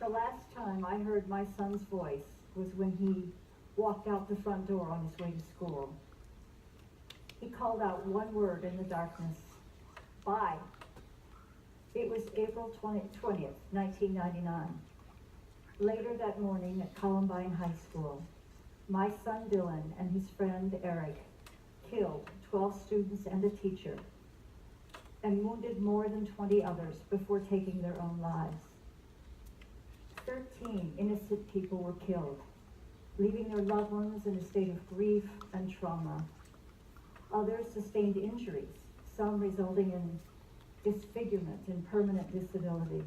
The last time I heard my son's voice was when he walked out the front door on his way to school. He called out one word in the darkness, "Bye." It was April 20th, 1999. Later that morning at Columbine High School, my son Dylan and his friend Eric killed 12 students and a teacher and wounded more than 20 others before taking their own lives. 13 innocent people were killed, leaving their loved ones in a state of grief and trauma. Others sustained injuries, some resulting in disfigurement and permanent disability.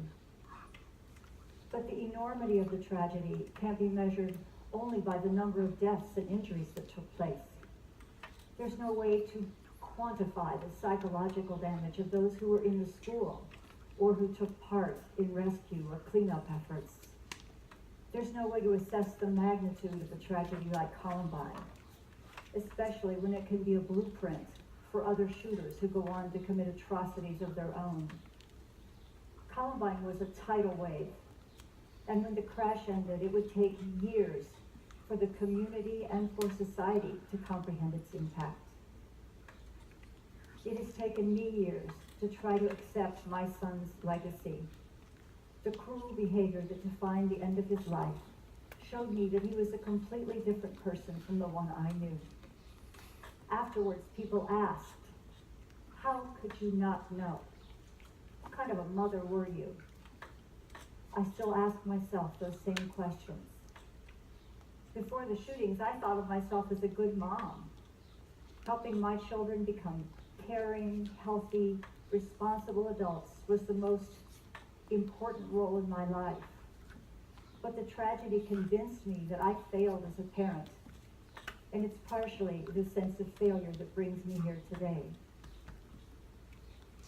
But the enormity of the tragedy can't be measured only by the number of deaths and injuries that took place. There's no way to quantify the psychological damage of those who were in the school or who took part in rescue or cleanup efforts. There's no way to assess the magnitude of a tragedy like Columbine, especially when it can be a blueprint for other shooters who go on to commit atrocities of their own. Columbine was a tidal wave, and when the crash ended, it would take years for the community and for society to comprehend its impact. It has taken me years to try to accept my son's legacy. The cruel behavior that defined the end of his life showed me that he was a completely different person from the one I knew. Afterwards, people asked, "How could you not know? What kind of a mother were you?" I still ask myself those same questions. Before the shootings, I thought of myself as a good mom, helping my children become caring, healthy, responsible adults was the most important role in my life. But the tragedy convinced me that I failed as a parent, and it's partially the sense of failure that brings me here today.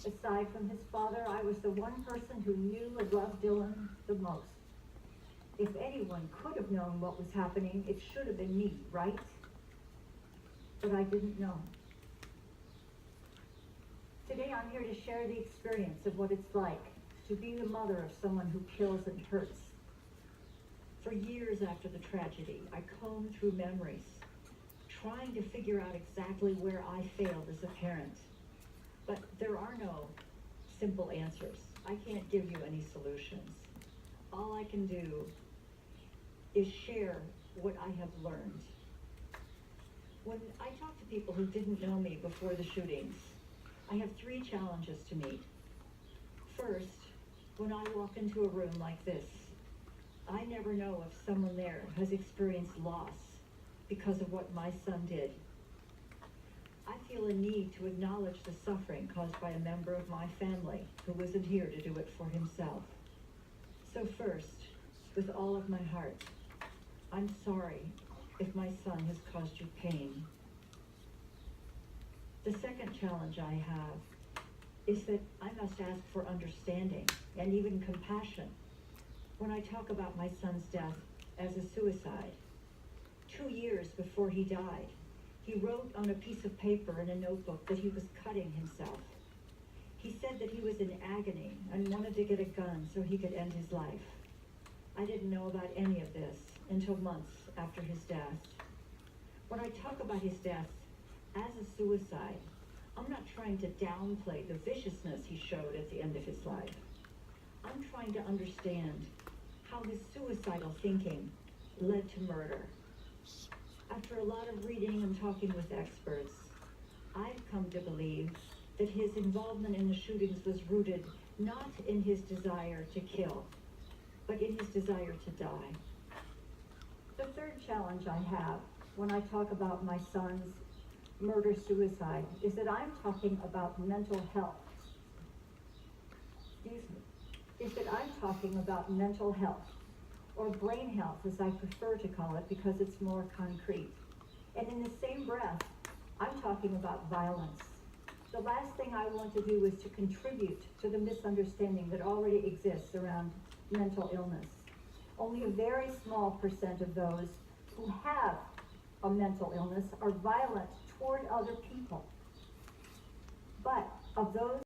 Aside from his father, I was the one person who knew and loved Dylan the most. If anyone could have known what was happening, it should have been me, right? But I didn't know. Today I'm here to share the experience of what it's like to be the mother of someone who kills and hurts. For years after the tragedy, I combed through memories, trying to figure out exactly where I failed as a parent. But there are no simple answers. I can't give you any solutions. All I can do is share what I have learned. When I talk to people who didn't know me before the shootings, I have 3 challenges to meet. First, when I walk into a room like this, I never know if someone there has experienced loss because of what my son did. I feel a need to acknowledge the suffering caused by a member of my family who wasn't here to do it for himself. So first, with all of my heart, I'm sorry if my son has caused you pain. The second challenge I have is that I must ask for understanding and even compassion when I talk about my son's death as a suicide. 2 years before he died, he wrote on a piece of paper in a notebook that he was cutting himself. He said that he was in agony and wanted to get a gun so he could end his life. I didn't know about any of this until months after his death. When I talk about his death as a suicide, I'm not trying to downplay the viciousness he showed at the end of his life. I'm trying to understand how his suicidal thinking led to murder. After a lot of reading and talking with experts, I've come to believe that his involvement in the shootings was rooted not in his desire to kill, but in his desire to die. The third challenge I have when I talk about my son's murder-suicide is that I'm talking about mental health. Or brain health, as I prefer to call it, because it's more concrete. And in the same breath, I'm talking about violence. The last thing I want to do is to contribute to the misunderstanding that already exists around mental illness. Only a very small % of those who have a mental illness are violent toward other people. But of those